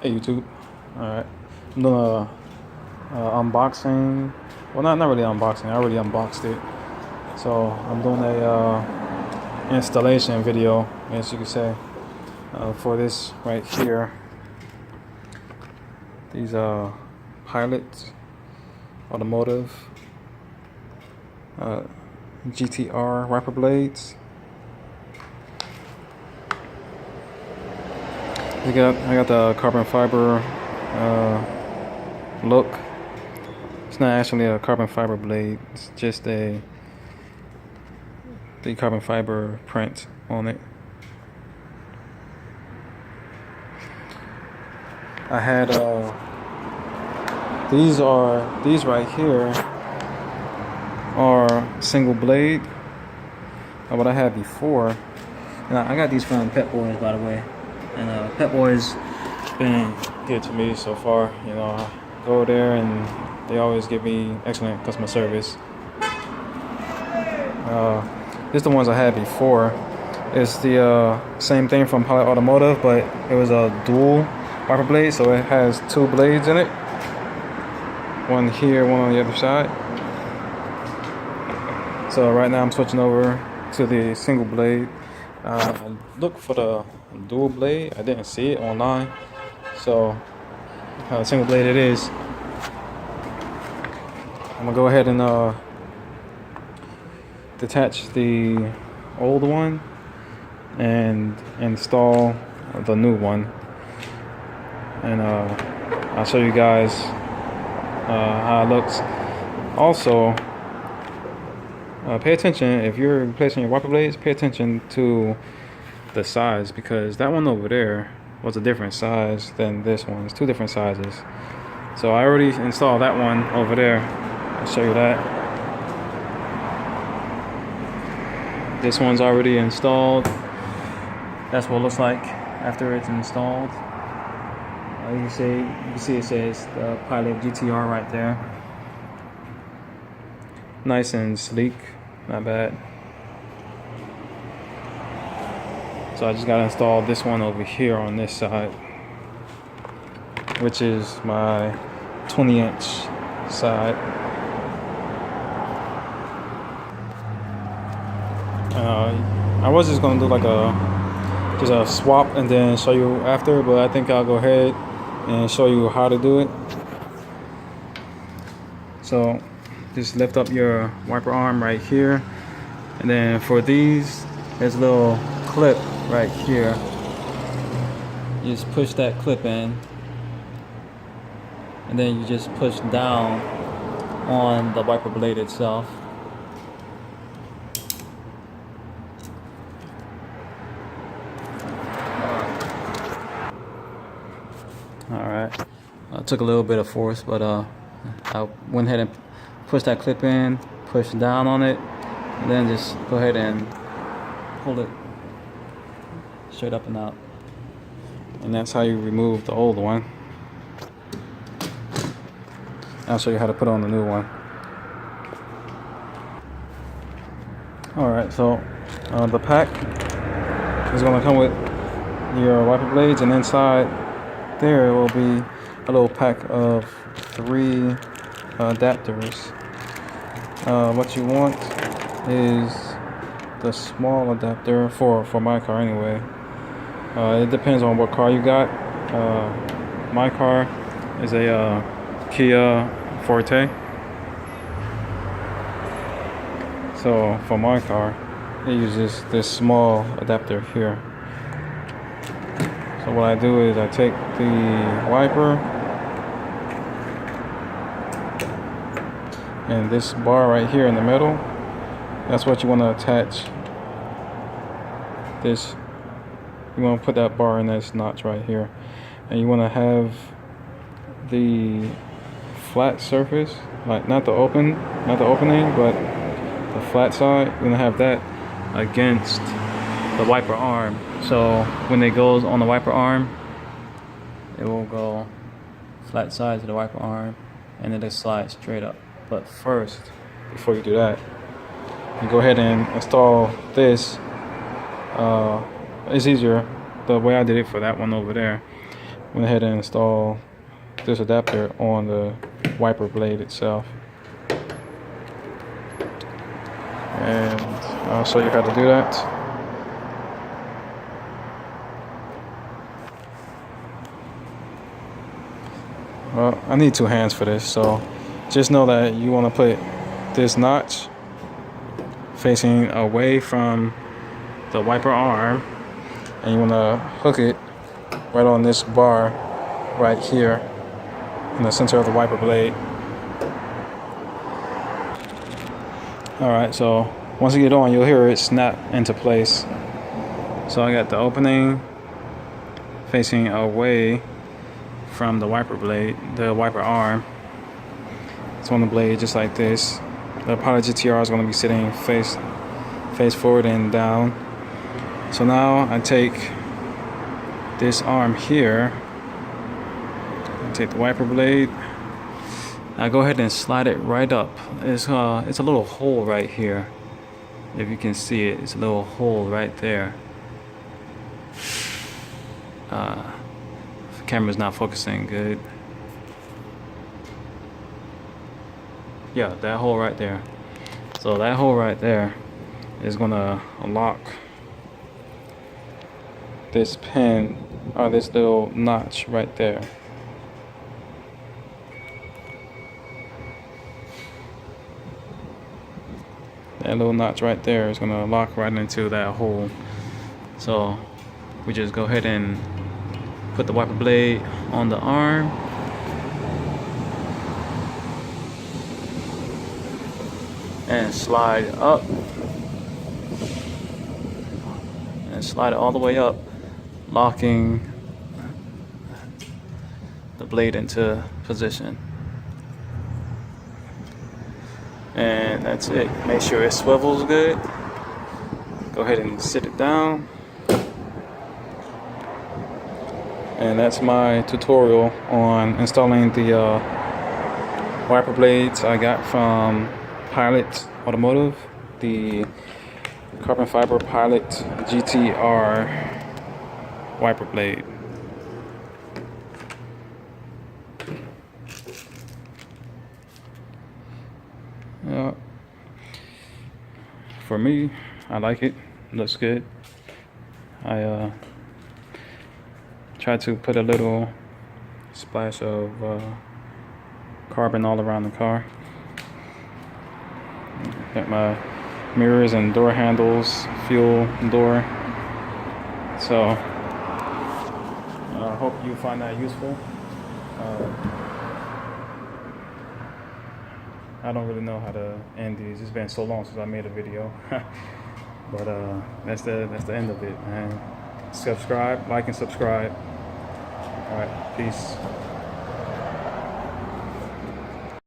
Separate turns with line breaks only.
Hey YouTube, alright, I'm doing a unboxing, well not really unboxing, I already unboxed it. So I'm doing a installation video, as you could say, for this right here. These Pilot Automotive GTR wiper blades. I got the carbon fiber look. It's not actually a carbon fiber blade. It's just the carbon fiber print on it. I had these right here are single blade. What I had before, and I got these from Pet Boys, by the way. And Pet Boys been good to me so far. You know, I go there and they always give me excellent customer service. This is the ones I had before. It's the same thing from Pilot Automotive, but it was a dual wiper blade, so it has two blades in it. One here, one on the other side. So right now I'm switching over to the single blade. I looked for the dual blade. I didn't see it online, so single blade it is. I'm gonna go ahead and detach the old one and install the new one, and I'll show you guys how it looks. Also, pay attention if you're replacing your wiper blades. Pay attention to the size, because that one over there was a different size than this one. It's two different sizes. So I already installed that one over there. I'll show you that. This one's already installed. That's what it looks like after it's installed. You can see it says the Pilot GTR right there. Nice and sleek, not bad. So I just gotta install this one over here on this side, which is my 20-inch side. I was just gonna do like just a swap and then show you after, but I think I'll go ahead and show you how to do it. So just lift up your wiper arm right here, and then for these, there's a little clip right here. You just push that clip in, and then you just push down on the wiper blade itself. Alright, took a little bit of force, but I went ahead and push that clip in, push down on it, and then just go ahead and pull it straight up and out. And that's how you remove the old one. I'll show you how to put on the new one. Alright, so the pack is going to come with your wiper blades, and inside there will be a little pack of 3 adapters. What you want is the small adapter for my car anyway. It depends on what car you got. My car is a Kia Forte. So for my car, it uses this small adapter here. So what I do is I take the wiper and this bar right here in the middle. That's what you want to attach. This, you want to put that bar in this notch right here, and you want to have the flat surface, like not the opening, but the flat side. You're gonna have that against the wiper arm. So when it goes on the wiper arm, it will go flat side to the wiper arm, and it'll slide straight up. But first, before you do that, you go ahead and install this. It's easier the way I did it for that one over there. went ahead and installed this adapter on the wiper blade itself. And I'll show you how to do that. Well, I need 2 hands for this, so just know that you want to put this notch facing away from the wiper arm, and you want to hook it right on this bar right here in the center of the wiper blade. Alright, so once you get on, you'll hear it snap into place. So I got the opening facing away from the wiper blade, the wiper arm. It's on the blade just like this. The Pilot GTR is going to be sitting face forward and down. So now I take this arm here, I take the wiper blade, I go ahead and slide it right up. It's a little hole right here. If you can see it, it's a little hole right there. The camera's not focusing good. Yeah, that hole right there. So that hole right there is gonna lock this pin, or this little notch right there. That little notch right there is gonna lock right into that hole. So we just go ahead and put the wiper blade on the arm, and slide up, and slide it all the way up, locking the blade into position. And that's it. Make sure it swivels good. Go ahead and sit it down. And that's my tutorial on installing the wiper blades I got from Pilot Automotive, the carbon fiber Pilot GTR wiper blade. For me, I like it. Looks good. I tried to put a little splash of carbon all around the car. Got my mirrors and door handles, fuel door. So I hope you find that useful. I don't really know how to end these. It's been so long since I made a video. But that's the end of it, man. Subscribe, like and subscribe. All right, peace.